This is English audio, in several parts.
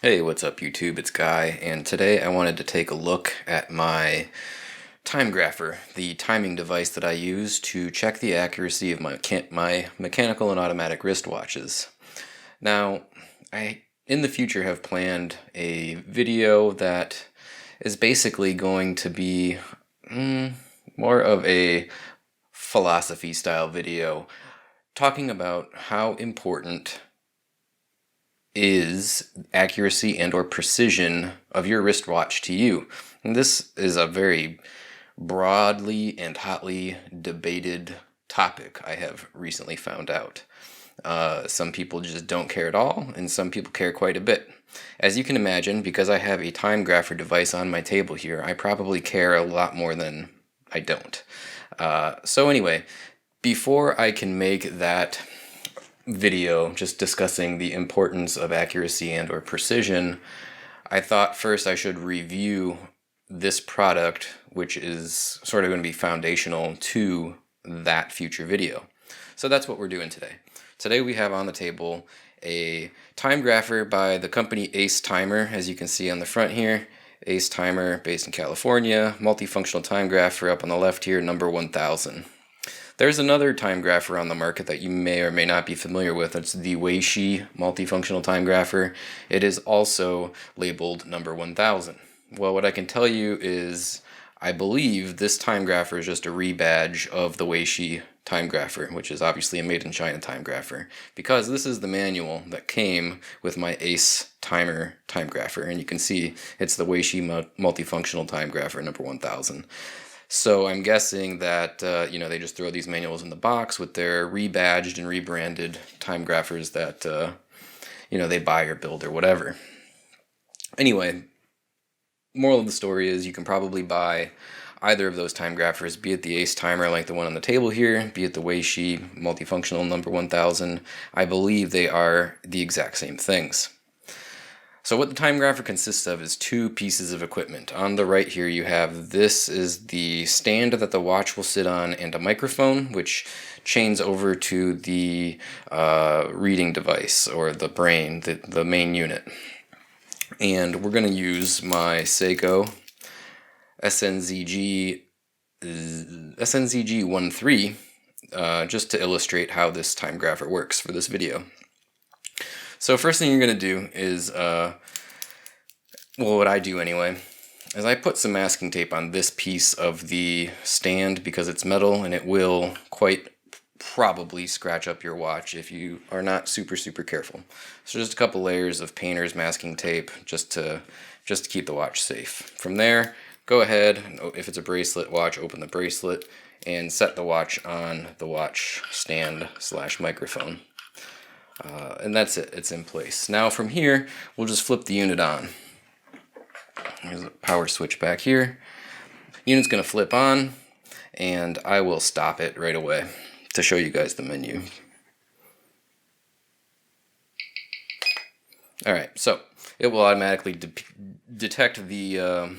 Hey, what's up YouTube? It's Guy, and today I wanted to take a look at my Timegrapher, the timing device that I use to check the accuracy of my mechanical and automatic wristwatches. Now, I in the future have planned a video that is basically going to be more of a philosophy style video talking about how important is accuracy and or precision of your wristwatch to you. And this is a very broadly and hotly debated topic, I have recently found out. Some people just don't care at all, and some people care quite a bit. As you can imagine, because I have a Timegrapher device on my table here, I probably care a lot more than I don't. So anyway, before I can make that video just discussing the importance of accuracy and or precision, I thought first I should review this product, which is sort of going to be foundational to that future video. So that's what we're doing today. Today we have on the table a Timegrapher by the company Ace Timer, as you can see on the front here. Ace Timer, based in California, multifunctional Timegrapher up on the left here, number 1000. There's another Timegrapher on the market that you may or may not be familiar with. It's the Weishi multifunctional Timegrapher. It is also labeled number 1000. Well, what I can tell you is I believe this Timegrapher is just a rebadge of the Weishi Timegrapher, which is obviously a made in China Timegrapher, because this is the manual that came with my Ace Timer Timegrapher, and you can see it's the Weishi multifunctional Timegrapher number 1000. So I'm guessing that they just throw these manuals in the box with their rebadged and rebranded Timegraphers that they buy or build or whatever. Anyway, moral of the story is you can probably buy either of those Timegraphers, be it the Ace Timer like the one on the table here, be it the Weishi multifunctional number 1000. I believe they are the exact same things. So what the Timegrapher consists of is two pieces of equipment. On the right here you have, this is the stand that the watch will sit on, and a microphone which chains over to the reading device, or the brain, the main unit. And we're going to use my Seiko SNZG13 just to illustrate how this Timegrapher works for this video. So first thing you're going to do is, what I do anyway, is I put some masking tape on this piece of the stand because it's metal and it will quite probably scratch up your watch if you are not super careful. So just a couple layers of painter's masking tape just to keep the watch safe. From there, go ahead, if it's a bracelet watch, open the bracelet and set the watch on the watch stand / microphone. And that's it, it's in place. Now from here, we'll just flip the unit on. There's a power switch back here. Unit's going to flip on, and I will stop it right away to show you guys the menu. Alright, so it will automatically detect the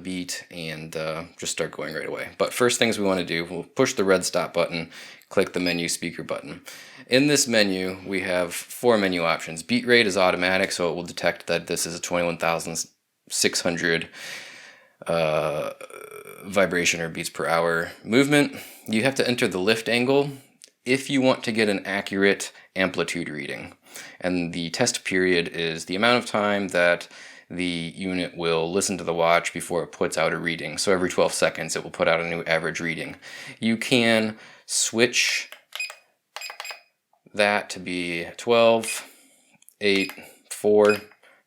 beat and just start going right away. But first things we want to do, we'll push the red stop button, click the menu speaker button. In this menu, we have 4 menu options. Beat rate is automatic, so it will detect that this is a 21,600 vibration or beats per hour movement. You have to enter the lift angle if you want to get an accurate amplitude reading. And the test period is the amount of time that the unit will listen to the watch before it puts out a reading. So every 12 seconds it will put out a new average reading. You can switch that to be 12, 8, 4,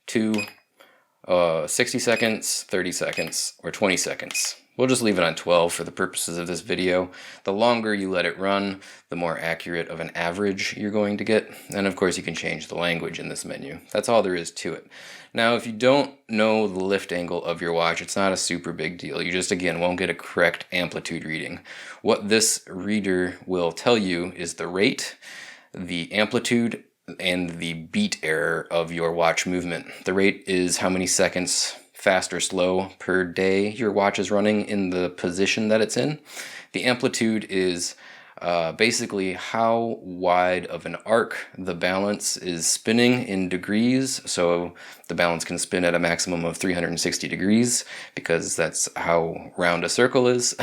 2, 60 seconds, 30 seconds, or 20 seconds. We'll just leave it on 12 for the purposes of this video. The longer you let it run, the more accurate of an average you're going to get. And of course you can change the language in this menu. That's all there is to it. Now if you don't know the lift angle of your watch, it's not a super big deal. You just, again, won't get a correct amplitude reading. What this reader will tell you is the rate, the amplitude, and the beat error of your watch movement. The rate is how many seconds fast or slow per day your watch is running in the position that it's in. The amplitude is basically how wide of an arc the balance is spinning in degrees. So the balance can spin at a maximum of 360 degrees because that's how round a circle is,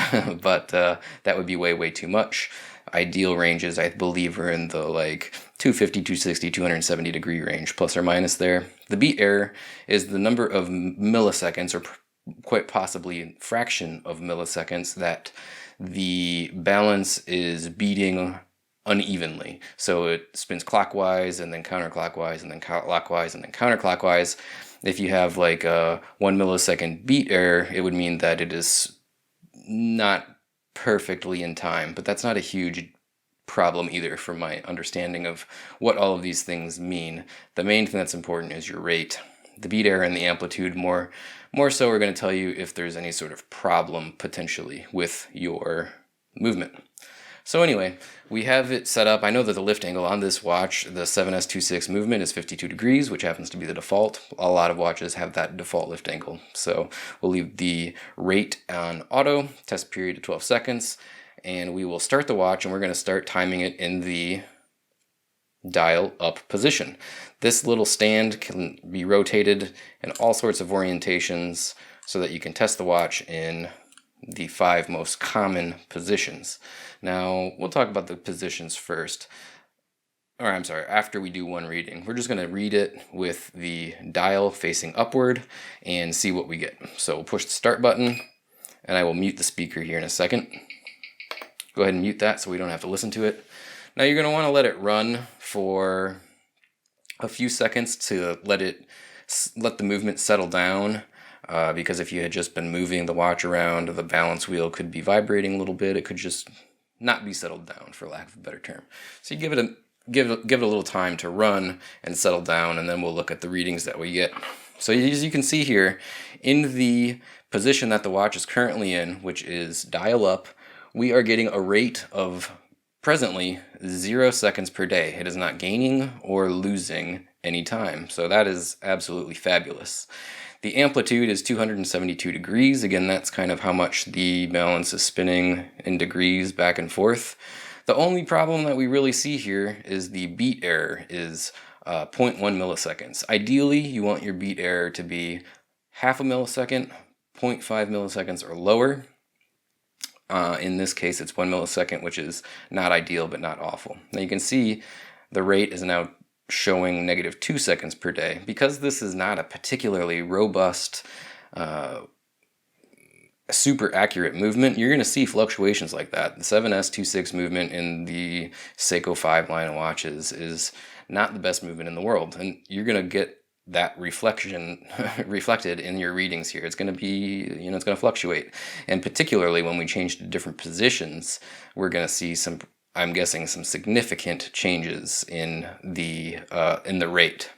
but that would be way too much. Ideal ranges, I believe, are in the like 250, 260, 270 degree range, plus or minus there. The beat error is the number of milliseconds, or quite possibly a fraction of milliseconds, that the balance is beating unevenly. So it spins clockwise and then counterclockwise and then clockwise and then counterclockwise. If you have like a 1 millisecond beat error, it would mean that it is not perfectly in time, but that's not a huge problem either from my understanding of what all of these things mean. The main thing that's important is your rate. The beat error and the amplitude more so are going to tell you if there's any sort of problem potentially with your movement. So anyway, we have it set up. I know that the lift angle on this watch, the 7S26 movement, is 52 degrees, which happens to be the default. A lot of watches have that default lift angle. So we'll leave the rate on auto, test period of 12 seconds, and we will start the watch, and we're going to start timing it in the dial up position. This little stand can be rotated in all sorts of orientations so that you can test the watch in the 5 most common positions. Now, we'll talk about the positions first. Or I'm sorry, after we do one reading. We're just going to read it with the dial facing upward and see what we get. So we'll push the start button, and I will mute the speaker here in a second. Go ahead and mute that so we don't have to listen to it. Now you're going to want to let it run for a few seconds to let the movement settle down, because if you had just been moving the watch around, the balance wheel could be vibrating a little bit. It could just not be settled down, for lack of a better term. So you give it a little time to run and settle down, and then we'll look at the readings that we get. So as you can see here, in the position that the watch is currently in, which is dial up, we are getting a rate of presently 0 seconds per day. It is not gaining or losing any time. So that is absolutely fabulous. The amplitude is 272 degrees. Again, that's kind of how much the balance is spinning in degrees back and forth. The only problem that we really see here is the beat error is 0.1 milliseconds. Ideally, you want your beat error to be half a millisecond, 0.5 milliseconds or lower. In this case, it's 1 millisecond, which is not ideal, but not awful. Now you can see the rate is now showing -2 seconds per day. Because this is not a particularly robust, super accurate movement, you're going to see fluctuations like that. The 7S26 movement in the Seiko 5 line of watches is not the best movement in the world, and you're going to get that reflection reflected in your readings here. It's going to be, it's going to fluctuate. And particularly when we change to different positions, we're going to see some, I'm guessing, some significant changes in the rate.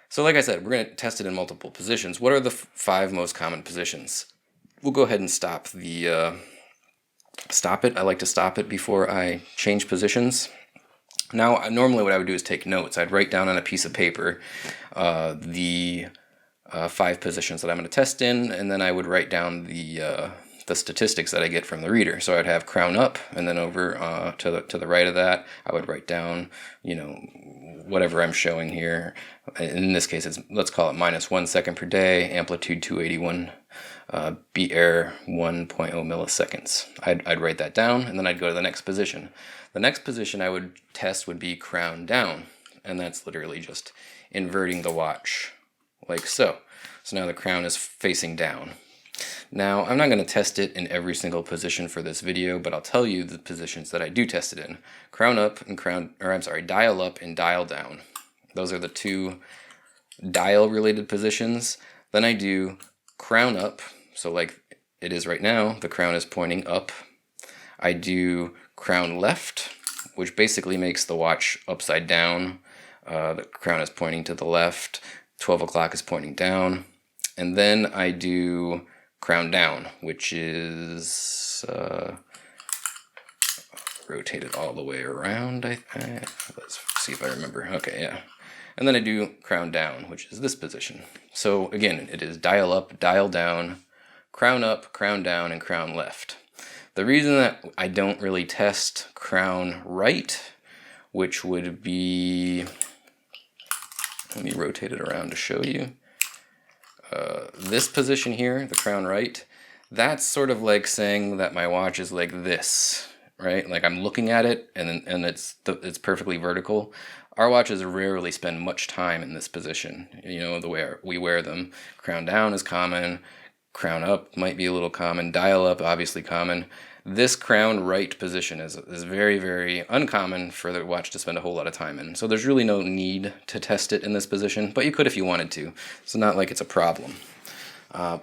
So like I said, we're going to test it in multiple positions. What are the 5 most common positions? We'll go ahead and stop it. I like to stop it before I change positions. Now, normally what I would do is take notes. I'd write down on a piece of paper the 5 positions that I'm going to test in, and then I would write down the statistics that I get from the reader. So I'd have crown up, and then over to the right of that, I would write down, whatever I'm showing here. In this case, let's call it -1 second per day, amplitude 281, beat error 1.0 milliseconds. I'd write that down, and then I'd go to the next position. The next position I would test would be crown down, and that's literally just inverting the watch like so. So now the crown is facing down. Now, I'm not going to test it in every single position for this video, but I'll tell you the positions that I do test it in. Crown up and dial up and dial down. Those are the 2 dial-related positions. Then I do crown up, so like it is right now, the crown is pointing up. I do crown left, which basically makes the watch upside down. The crown is pointing to the left, 12 o'clock is pointing down. And then I do crown down, which is rotated all the way around. Let's see if I remember. Okay, yeah. And then I do crown down, which is this position. So again, it is dial up, dial down, crown up, crown down, and crown left. The reason that I don't really test crown right, which would be, let me rotate it around to show you. This position here, the crown right, that's sort of like saying that my watch is like this, right? Like I'm looking at it and it's perfectly vertical. Our watches rarely spend much time in this position, you know, the way we wear them. Crown down is common, crown up might be a little common, dial up obviously common. This crown right position is very, very uncommon for the watch to spend a whole lot of time in. So there's really no need to test it in this position, but you could if you wanted to. It's not like it's a problem.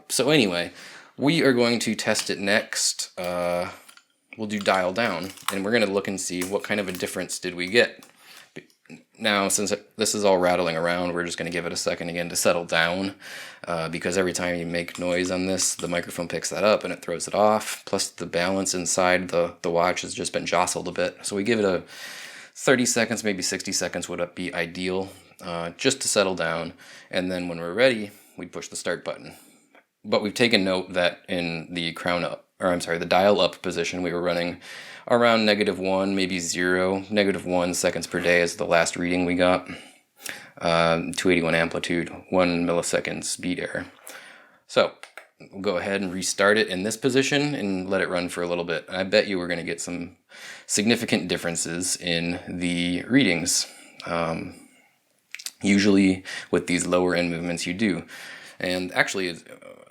So anyway, we are going to test it next. We'll do dial down, and we're going to look and see what kind of a difference did we get. Now, since this is all rattling around, we're just going to give it a second again to settle down, because every time you make noise on this, the microphone picks that up and it throws it off. Plus the balance inside the watch has just been jostled a bit. So we give it a 30 seconds, maybe 60 seconds would be ideal, just to settle down. And then when we're ready, we'd push the start button. But we've taken note that in the the dial up position, we were running around -1, maybe 0, -1 seconds per day is the last reading we got. 281 amplitude, 1 milliseconds beat error. So we'll go ahead and restart it in this position and let it run for a little bit. I bet you we're going to get some significant differences in the readings. Usually with these lower end movements you do. And actually,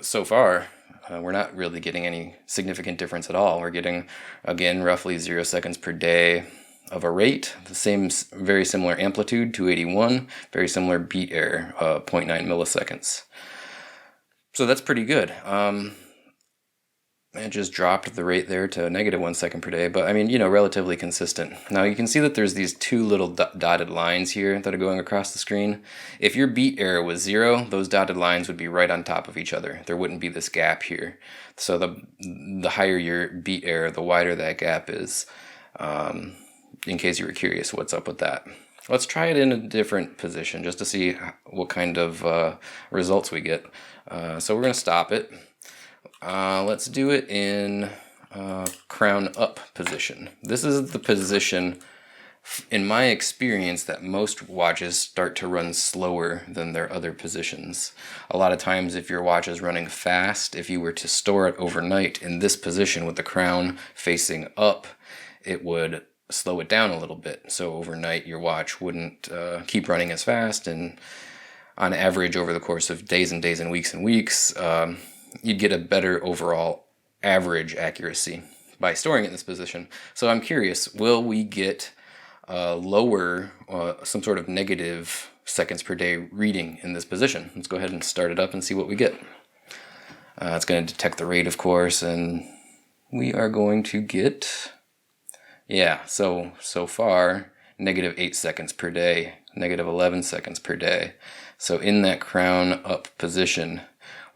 so far, we're not really getting any significant difference at all. We're getting, again, roughly 0 seconds per day of a rate, the same, very similar amplitude, 281, very similar beat error, 0.9 milliseconds. So that's pretty good. It just dropped the rate there to -1 second per day, but I mean, you know, relatively consistent. Now you can see that there's these two little dotted lines here that are going across the screen. If your beat error was 0, those dotted lines would be right on top of each other. There wouldn't be this gap here. So the higher your beat error, the wider that gap is, in case you were curious what's up with that. Let's try it in a different position just to see what kind of results we get. So we're going to stop it. Let's do it in crown up position. This is the position, in my experience, that most watches start to run slower than their other positions. A lot of times if your watch is running fast, if you were to store it overnight in this position with the crown facing up, it would slow it down a little bit. So overnight your watch wouldn't keep running as fast, and on average over the course of days and days and weeks, you'd get a better overall average accuracy by storing it in this position. So I'm curious, will we get lower, some sort of negative seconds per day reading in this position? Let's go ahead and start it up and see what we get. It's going to detect the rate, of course, and we are going to get, yeah, so far, -8 seconds per day, -11 seconds per day. So in that crown up position,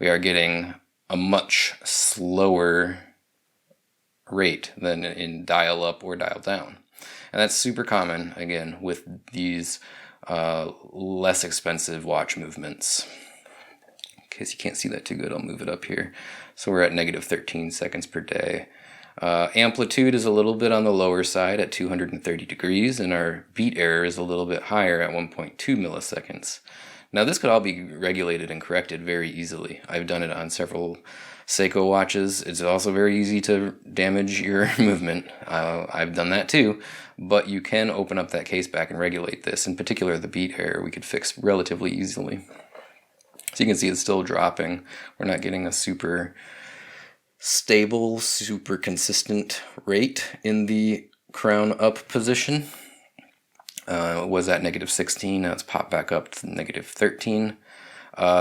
we are getting a much slower rate than in dial up or dial down. And that's super common, again, with these less expensive watch movements. In case you can't see that too good, I'll move it up here. So we're at -13 seconds per day. Amplitude is a little bit on the lower side at 230 degrees, and our beat error is a little bit higher at 1.2 milliseconds. Now this could all be regulated and corrected very easily. I've done it on several Seiko watches. It's also very easy to damage your movement. I've done that too, but you can open up that case back and regulate this. In particular, the beat error we could fix relatively easily. So you can see it's still dropping. We're not getting a super stable, super consistent rate in the crown up position. It was at -16, now it's popped back up to -13.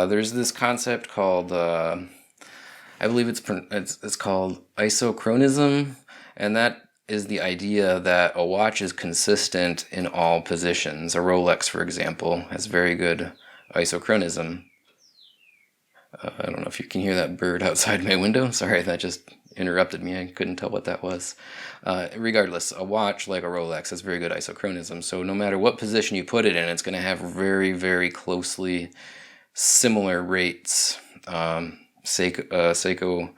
There's this concept called, I believe it's called isochronism, and that is the idea that a watch is consistent in all positions. A Rolex, for example, has very good isochronism. I don't know if you can hear that bird outside my window. Sorry, that just interrupted me. I couldn't tell what that was. Regardless, a watch like a Rolex has very good isochronism. So no matter what position you put it in, it's going to have very, very closely similar rates. Seiko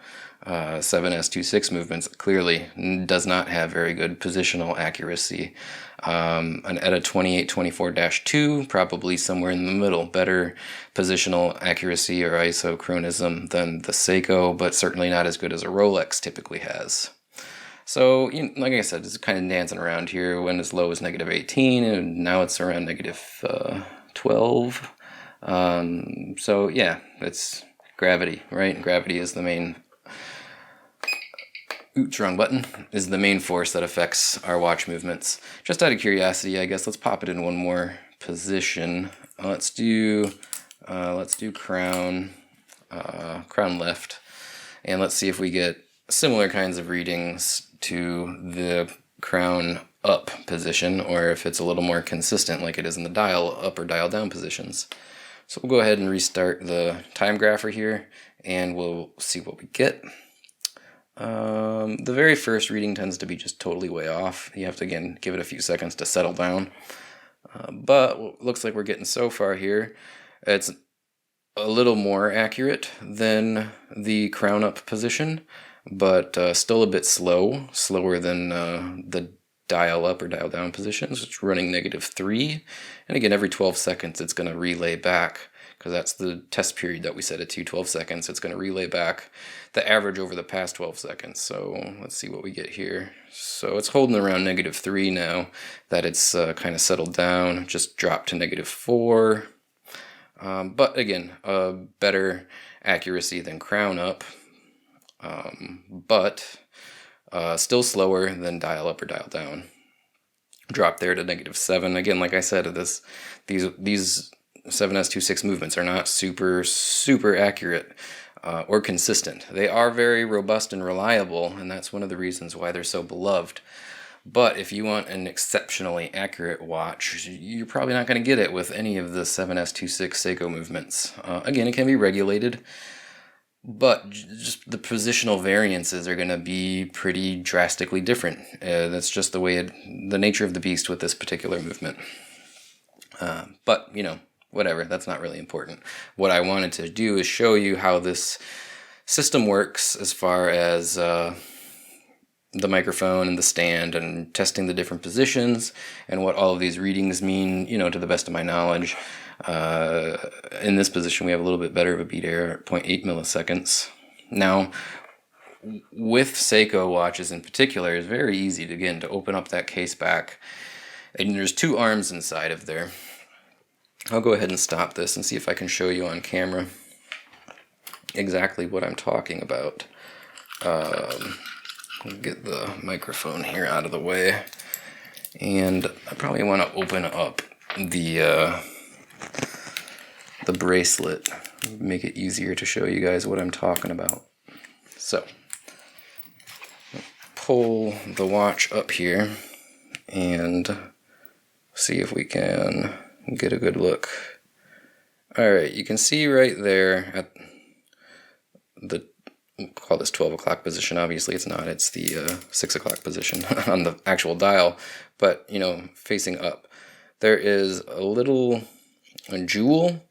7S26 movements clearly does not have very good positional accuracy. An ETA 2824-2, probably somewhere in the middle. Better positional accuracy or isochronism than the Seiko, but certainly not as good as a Rolex typically has. So, like I said, it's kind of dancing around here. Went as low as -18, and now it's around -12. So yeah, it's gravity, right? Gravity is the main... Oops, wrong button. Is the main force that affects our watch movements. Just out of curiosity, I guess, let's pop it in one more position. Let's do crown left, and let's see if we get similar kinds of readings to the crown up position, or if it's a little more consistent like it is in the dial up or dial down positions. So we'll go ahead and restart the Timegrapher here, and we'll see what we get. The very first reading tends to be just totally way off. You have to, again, give it a few seconds to settle down. But what looks like we're getting so far here, it's a little more accurate than the crown up position, but still a bit slower than the dial up or dial down positions. It's running -3. And again, every 12 seconds it's going to relay back, because that's the test period that we set it to, 12 seconds. It's going to relay back the average over the past 12 seconds. So let's see what we get here. So it's holding around -3 now that it's kind of settled down, just dropped to -4. But again, better accuracy than crown up, but still slower than dial up or dial down. Drop there to -7. Again, like I said, these 7S26 movements are not super accurate or consistent. They are very robust and reliable, and that's one of the reasons why they're so beloved. But if you want an exceptionally accurate watch, you're probably not going to get it with any of the 7S26 Seiko movements. Again, it can be regulated, but just the positional variances are going to be pretty drastically different. That's just the way the nature of the beast with this particular movement. But, whatever, that's not really important. What I wanted to do is show you how this system works as far as the microphone and the stand, and testing the different positions and what all of these readings mean, to the best of my knowledge. In this position, we have a little bit better of a beat error at 0.8 milliseconds. Now, with Seiko watches in particular, it's very easy to open up that case back, and there's 2 arms inside of there. I'll go ahead and stop this and see if I can show you on camera exactly what I'm talking about. Get the microphone here out of the way, and I probably want to open up the bracelet, make it easier to show you guys what I'm talking about. So, pull the watch up here and see if we can get a good look. Alright, you can see right there at the, we'll call this 12 o'clock position. Obviously it's not, it's the 6 o'clock position on the actual dial, but facing up, there is a little jewel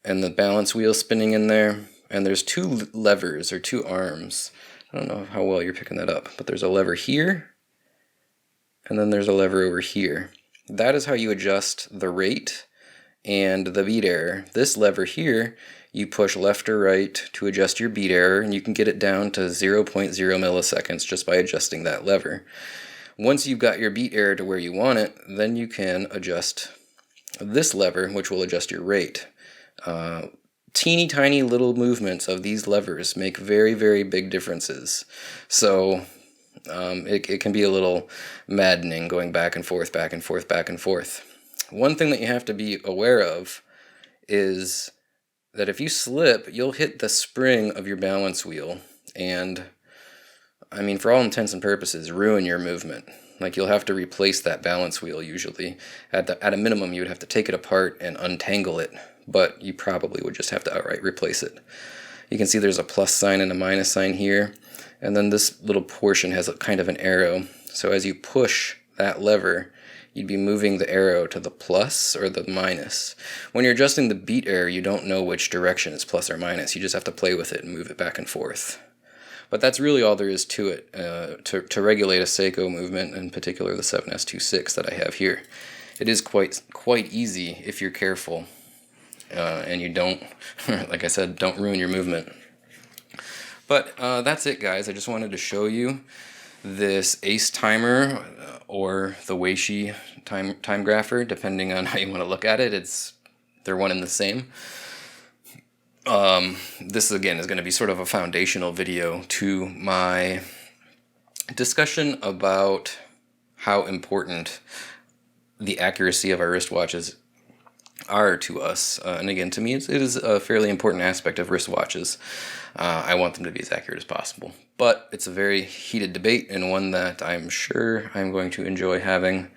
and the balance wheel spinning in there, and there's 2 levers or 2 arms. I don't know how well you're picking that up, but there's a lever here and then there's a lever over here. That is how you adjust the rate and the beat error. This lever here, you push left or right to adjust your beat error, and you can get it down to 0.0 milliseconds just by adjusting that lever. Once you've got your beat error to where you want it, then you can adjust this lever, which will adjust your rate. Teeny tiny little movements of these levers make very big differences. So it can be a little maddening going back and forth. One thing that you have to be aware of is that if you slip, you'll hit the spring of your balance wheel, and for all intents and purposes, ruin your movement. Like, you'll have to replace that balance wheel usually. At a minimum, you would have to take it apart and untangle it, but you probably would just have to outright replace it. You can see there's a plus sign and a minus sign here, and then this little portion has a kind of an arrow. So as you push that lever, you'd be moving the arrow to the plus or the minus. When you're adjusting the beat error, you don't know which direction is plus or minus. You just have to play with it and move it back and forth. But that's really all there is to it, to regulate a Seiko movement, in particular the 7S26 that I have here. It is quite easy if you're careful, and you don't, like I said, don't ruin your movement. But that's it, guys. I just wanted to show you this Ace timer, or the Weishi Timegrapher, depending on how you want to look at it. They're one and the same. This again is going to be sort of a foundational video to my discussion about how important the accuracy of our wristwatches are to us. And again, to me, it is a fairly important aspect of wristwatches. I want them to be as accurate as possible. But it's a very heated debate, and one that I'm sure I'm going to enjoy having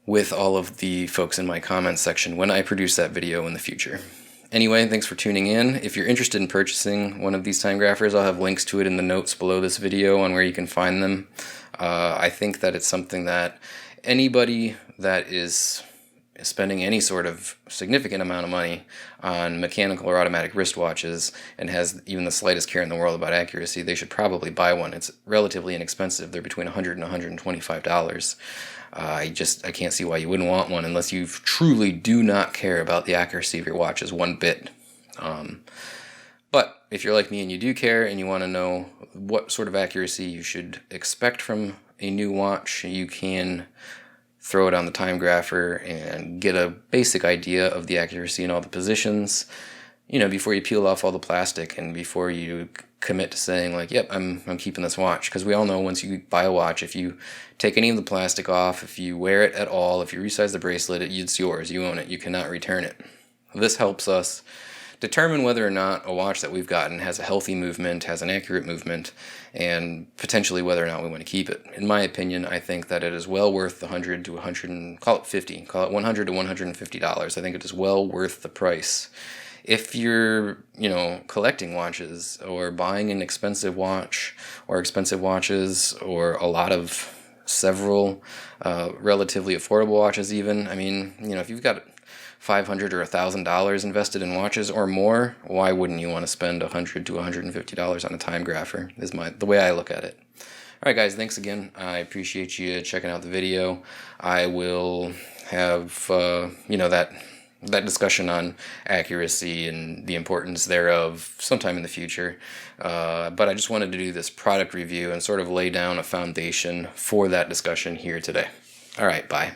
with all of the folks in my comments section when I produce that video in the future. Anyway, thanks for tuning in. If you're interested in purchasing one of these Timegraphers, I'll have links to it in the notes below this video on where you can find them. I think that it's something that anybody that is spending any sort of significant amount of money on mechanical or automatic wristwatches and has even the slightest care in the world about accuracy, they should probably buy one. It's relatively inexpensive. They're between $100 and $125. I can't see why you wouldn't want one unless you truly do not care about the accuracy of your watches one bit. But if you're like me and you do care and you want to know what sort of accuracy you should expect from a new watch, you can throw it on the Timegrapher and get a basic idea of the accuracy in all the positions, before you peel off all the plastic and before you commit to saying, like, yep, I'm keeping this watch. Because we all know once you buy a watch, if you take any of the plastic off, if you wear it at all, if you resize the bracelet, it's yours. You own it. You cannot return it. This helps us determine whether or not a watch that we've gotten has a healthy movement, has an accurate movement, and potentially whether or not we want to keep it. In my opinion, I think that it is well worth the $100 to $150, call it $100 to $150. I think it is well worth the price. If you're, collecting watches or buying an expensive watch or expensive watches or a lot of several relatively affordable watches even, if you've got $500 or $1,000 invested in watches or more, why wouldn't you want to spend $100 to $150 on a Timegrapher, is the way I look at it. Alright guys, thanks again. I appreciate you checking out the video. I will have, that discussion on accuracy and the importance thereof sometime in the future. But I just wanted to do this product review and sort of lay down a foundation for that discussion here today. Alright, bye.